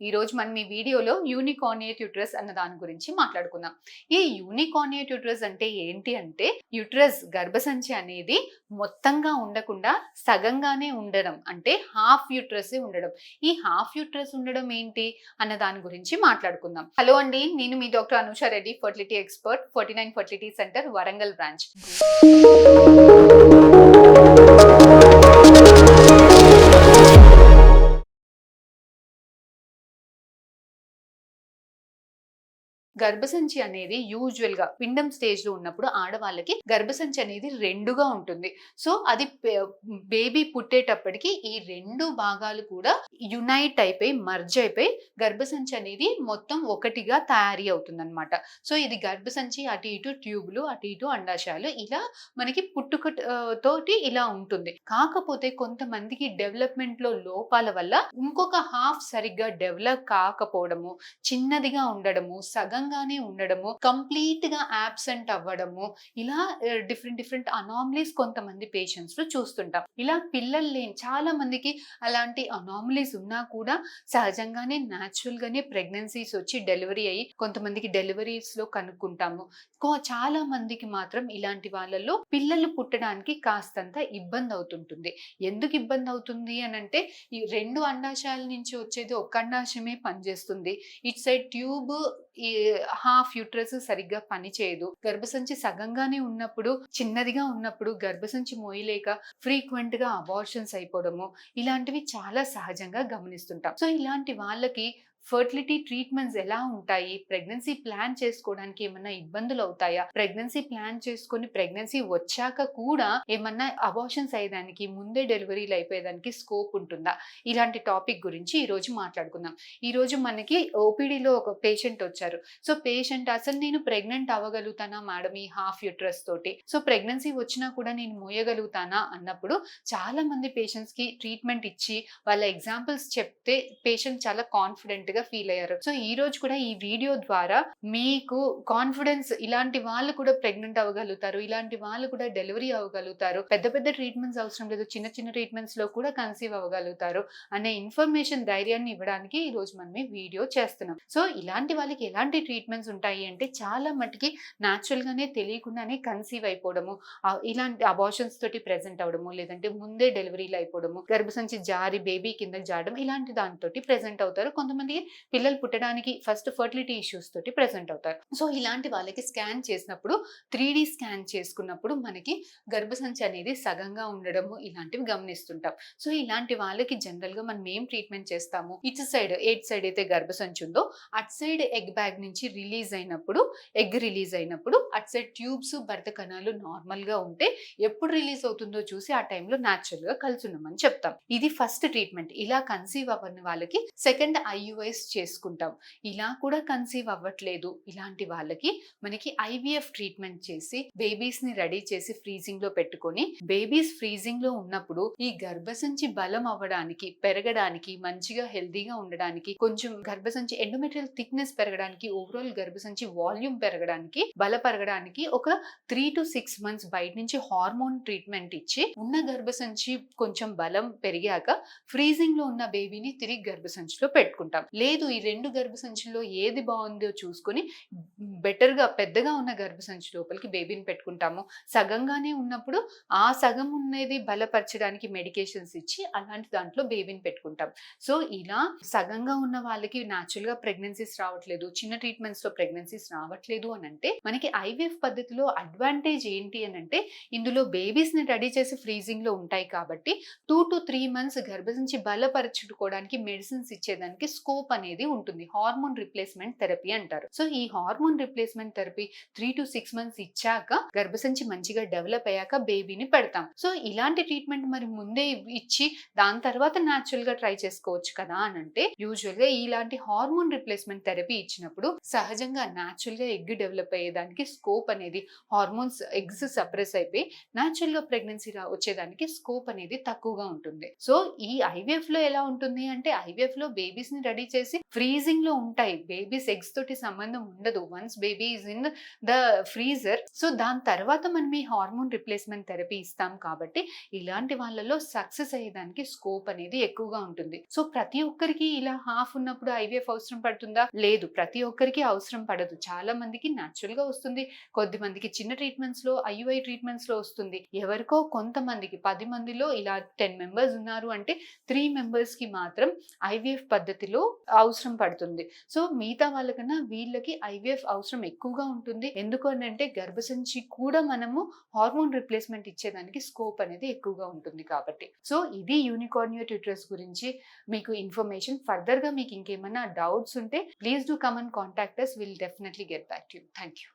ఈ రోజు మనం ఈ వీడియోలో యూనికార్నియేట్ యూట్రస్ అన్న దాని గురించి మాట్లాడుకుందాం. ఈ యూనికార్నియేట్ యూట్రస్ అంటే ఏంటి అంటే యూట్రస్ గర్భసంచి అనేది మొత్తంగా ఉండకుండా సగంగానే ఉండడం, అంటే హాఫ్ యూట్రస్ ఉండడం. ఈ హాఫ్ యూట్రస్ ఉండడం ఏంటి అన్న దాని గురించి మాట్లాడుకుందాం. హలో అండి, నేను మీ doctor Anusha Reddy, fertility expert, 49 fertility centre, Warangal branch. గర్భసంచి అనేది యూజువల్ గా పిండం స్టేజ్ లో ఉన్నప్పుడు ఆడవాళ్ళకి గర్భసంచి అనేది రెండుగా ఉంటుంది. సో అది బేబీ పుట్టేటప్పటికి ఈ రెండు భాగాలు కూడా యునైట్ అయిపోయి మర్జ్ అయిపోయి గర్భసంచి అనేది మొత్తం ఒకటిగా తయారీ అవుతుంది అనమాట. సో ఇది గర్భసంచి, అటు ఇటు ట్యూబ్లు, అటు ఇటు అండాశయాలు, ఇలా మనకి పుట్టుక తోటి ఇలా ఉంటుంది. కాకపోతే కొంతమందికి డెవలప్మెంట్ లో లోపాల వల్ల ఇంకొక హాఫ్ సరిగ్గా డెవలప్ కాకపోవడము, చిన్నదిగా ఉండడము, సగంగానే ఉండడము, కంప్లీట్ గా ఆబ్సెంట్ అవ్వడము, ఇలా డిఫరెంట్ అనామలీస్ కొంతమంది పేషెంట్స్ లో చూస్తుంటాం. ఇలా పిల్లలు లేని చాలా మందికి అలాంటి అనామలీస్ ఉన్నా కూడా సహజంగానే న్యాచురల్ గానే ప్రెగ్నెన్సీస్ వచ్చి డెలివరీ అయ్యి కొంతమందికి డెలివరీస్ లో కనుక్కుంటాము. చాలా మందికి మాత్రం ఇలాంటి వాళ్ళల్లో పిల్లలు పుట్టడానికి కాస్తంత ఇబ్బంది అవుతుంటుంది. ఎందుకు ఇబ్బంది అవుతుంది అని అంటే, ఈ రెండు అండాశయాల నుంచి వచ్చేది ఒక అండాశయమే పనిచేస్తుంది. ఇటు సైడ్ ట్యూబ్, ఈ హాఫ్ యూట్రస్ సరిగ్గా పనిచేయదు. గర్భసంచి సగంగానే ఉన్నప్పుడు, చిన్నదిగా ఉన్నప్పుడు గర్భసంచి మోయలేక ఫ్రీక్వెంట్ గా అబార్షన్స్ అయిపోవడము, ఇలాంటివి చాలా సహజంగా గమనిస్తుంటాం. సో ఇలాంటి వాళ్ళకి ఫర్టిలిటీ ట్రీట్మెంట్స్ ఎలా ఉంటాయి, ప్రెగ్నెన్సీ ప్లాన్ చేసుకోవడానికి ఏమన్నా ఇబ్బందులు అవుతాయా, ప్రెగ్నెన్సీ ప్లాన్ చేసుకొని ప్రెగ్నెన్సీ వచ్చాక కూడా ఏమన్నా అబార్షన్స్ అయ్యేదానికి, ముందే డెలివరీలు అయిపోయేదానికి స్కోప్ ఉంటుందా, ఇలాంటి టాపిక్ గురించి ఈ రోజు మాట్లాడుకుందాం. ఈ రోజు మనకి ఓపీడీలో ఒక పేషెంట్ వచ్చారు. సో పేషెంట్, అసలు నేను ప్రెగ్నెంట్ అవ్వగలుగుతానా మేడం ఈ హాఫ్ యూట్రస్ తోటి, సో ప్రెగ్నెన్సీ వచ్చినా కూడా నేను మోయగలుగుతానా అన్నప్పుడు చాలా మంది పేషెంట్స్ కి ట్రీట్మెంట్ ఇచ్చి వాళ్ళ ఎగ్జాంపుల్స్ చెప్తే పేషెంట్ చాలా కాన్ఫిడెంట్ గా ఫీల్ అయ్యారు. సో ఈ రోజు కూడా ఈ వీడియో ద్వారా మీకు కాన్ఫిడెన్స్, ఇలాంటి వాళ్ళు కూడా ప్రెగ్నెంట్ అవ్వగలుగుతారు, ఇలాంటి వాళ్ళు కూడా డెలివరీ అవ్వగలుగుతారు, పెద్ద పెద్ద ట్రీట్మెంట్స్ అవసరం లేదు, చిన్న చిన్న ట్రీట్మెంట్స్ లో కూడా కన్సీవ్ అవ్వగలుగుతారు అనే ఇన్ఫర్మేషన్, ధైర్యాన్ని ఇవ్వడానికి ఈ రోజు మనం ఈ వీడియో చేస్తున్నాం. సో ఇలాంటి వాళ్ళకి ఎలాంటి ట్రీట్మెంట్స్ ఉంటాయి అంటే, చాలా మటుకి న్యాచురల్ గానే తెలియకుండానే కన్సీవ్ అయిపోవడము, ఇలాంటి అబార్షన్స్ తోటి ప్రెజెంట్ అవ్వడము, లేదంటే ముందే డెలివరీలు అయిపోవడము, గర్భసంచి జారి బేబీ కింద జారడం, ఇలాంటి దానితోటి ప్రెజెంట్ అవుతారు. కొంతమంది పిల్లలు పుట్టడానికి ఫస్ట్ ఫర్టిలిటీ ఇష్యూస్ తోటి ప్రెజెంట్ అవుతారు. సో ఇలాంటి వాళ్ళకి స్కాన్ చేసినప్పుడు, 3D స్కాన్ చేసుకున్నప్పుడు మనకి గర్భసంచి అనేది సగంగా ఉండడము, ఇలాంటివి గమనిస్తుంటాం. సో ఇలాంటి వాళ్ళకి జనరల్ గా మనం ఏం ట్రీట్మెంట్ చేస్తాము, ఇటు సైడ్ ఎయిట్ సైడ్ అయితే గర్భసంచి ఉందో అటు సైడ్ ఎగ్ బ్యాగ్ నుంచి రిలీజ్ అయినప్పుడు, ఎగ్ రిలీజ్ అయినప్పుడు అటు సైడ్ ట్యూబ్స్, భర్త కణాలు నార్మల్ గా ఉంటే ఎప్పుడు రిలీజ్ అవుతుందో చూసి ఆ టైంలో న్యాచురల్ గా కలిసి ఉన్నామని చెప్తాం. ఇది ఫస్ట్ ట్రీట్మెంట్. ఇలా కన్సీవ్ అవ్వని వాళ్ళకి సెకండ్ IUIs చేసుకుంటాం. ఇలా కూడా కన్సీవ్ అవ్వట్లేదు ఇలాంటి వాళ్ళకి మనకి IVF ట్రీట్మెంట్ చేసి బేబీస్ ని రెడీ చేసి ఫ్రీజింగ్ లో పెట్టుకొని, బేబీస్ ఫ్రీజింగ్ లో ఉన్నప్పుడు ఈ గర్భసంచి బలం అవ్వడానికి, పెరగడానికి, మంచిగా హెల్దీగా ఉండడానికి, కొంచెం గర్భసంచి ఎండోమెట్రియల్ థిక్నెస్ పెరగడానికి, ఓవరాల్ గర్భసంచి వాల్యూమ్ పెరగడానికి, బలపరగడానికి ఒక 3 to 6 months బయట నుంచి హార్మోన్ ట్రీట్మెంట్ ఇచ్చి, ఉన్న గర్భసంచి కొంచెం బలం పెరిగాక ఫ్రీజింగ్ లో ఉన్న బేబీని తిరిగి గర్భసంచిలో పెట్టుకుంటాం. లేదు ఈ రెండు గర్భసంచుల్లో ఏది బాగుందో చూసుకొని బెటర్ గా పెద్దగా ఉన్న గర్భసంచి లోపలికి బేబీని పెట్టుకుంటాము. సగంగానే ఉన్నప్పుడు ఆ సగం ఉన్నది బలపరచడానికి మెడికేషన్స్ ఇచ్చి అలాంటి దాంట్లో బేబీని పెట్టుకుంటాం. సో ఇలా సగంగా ఉన్న వాళ్ళకి న్యాచురల్ గా ప్రెగ్నెన్సీస్ రావట్లేదు, చిన్న ట్రీట్మెంట్స్ లో ప్రెగ్నెన్సీస్ రావట్లేదు అని అంటే, మనకి IVF పద్ధతిలో అడ్వాంటేజ్ ఏంటి అని అంటే, ఇందులో బేబీస్ ని రెడీ చేసి ఫ్రీజింగ్ లో ఉంటాయి కాబట్టి 2 to 3 months గర్భసంచి బలపరచుకోవడానికి మెడిసిన్స్ ఇచ్చేదానికి స్కోప్ అనేది ఉంటుంది. హార్మోన్ రిప్లేస్మెంట్ థెరపీ అంటారు. సో ఈ hormone replacement therapy 3 to 6 months ఇచ్చాక, గర్భసంచి మంచిగా డెవలప్ అయ్యాక బేబీని పెడతాం. సో ఇలాంటి ట్రీట్మెంట్ మరి ముందే ఇచ్చి దాని తర్వాత న్యాచురల్ గా ట్రై చేసుకోవచ్చు కదా అని అంటే, యూజువల్ గా ఇలాంటి హార్మోన్ రిప్లేస్మెంట్ థెరపీ ఇచ్చినప్పుడు సహజంగా న్యాచురల్ గా ఎగ్ డెవలప్ అయ్యేదానికి స్కోప్ అనేది, హార్మోన్స్ ఎగ్స్ సప్రెస్ అయిపోయి న్యాచురల్ గా ప్రెగ్నెన్సీ వచ్చేదానికి స్కోప్ అనేది తక్కువగా ఉంటుంది. సో ఈ IVF లో ఎలా ఉంటుంది అంటే, IVF లో బేబీస్ ని రెడీ చేసి ఫ్రీజింగ్ లో ఉంటాయి. బేబీస్ ఎగ్స్ తోటి సంబంధం ఉండదు. Once baby is in the freezer, so దాని తర్వాత మనం ఈ హార్మోన్ రిప్లేస్మెంట్ థెరపీ ఇస్తాం కాబట్టి ఇలాంటి వాళ్ళలో సక్సెస్ అయ్యేదానికి స్కోప్ అనేది ఎక్కువగా ఉంటుంది. సో ప్రతి ఒక్కరికి ఇలా హాఫ్ ఉన్నప్పుడు ఐవీఎఫ్ అవసరం పడుతుందా? లేదు, ప్రతి ఒక్కరికి అవసరం పడదు. చాలా మందికి న్యాచురల్ గా వస్తుంది, కొద్ది మందికి చిన్న ట్రీట్మెంట్స్ లో ఐయుఐ ట్రీట్మెంట్స్ లో వస్తుంది. ఎవరికో కొంతమందికి 10 మందిలో ఇలా 10 మెంబర్స్ ఉన్నారు అంటే 3 మెంబర్స్ కి మాత్రం ఐవీఎఫ్ పద్ధతిలో అవసరం పడుతుంది. సో మిగతా వాళ్ళకన్నా వీళ్ళకి ఐవీఎఫ్ అవసరం ఎక్కువగా ఉంటుంది. ఎందుకు అంటే గర్భసంచి కూడా మనము హార్మోన్ రిప్లేస్మెంట్ ఇచ్చేదానికి స్కోప్ అనేది ఎక్కువగా ఉంటుంది కాబట్టి. సో ఇది యూనికార్నియో ట్యూటరస్ గురించి మీకు ఇన్ఫర్మేషన్. ఫర్దర్ గా మీకు ఇంకేమైనా డౌట్స్ ఉంటే please do come and contact us. Will definitely get back to you. Thank you.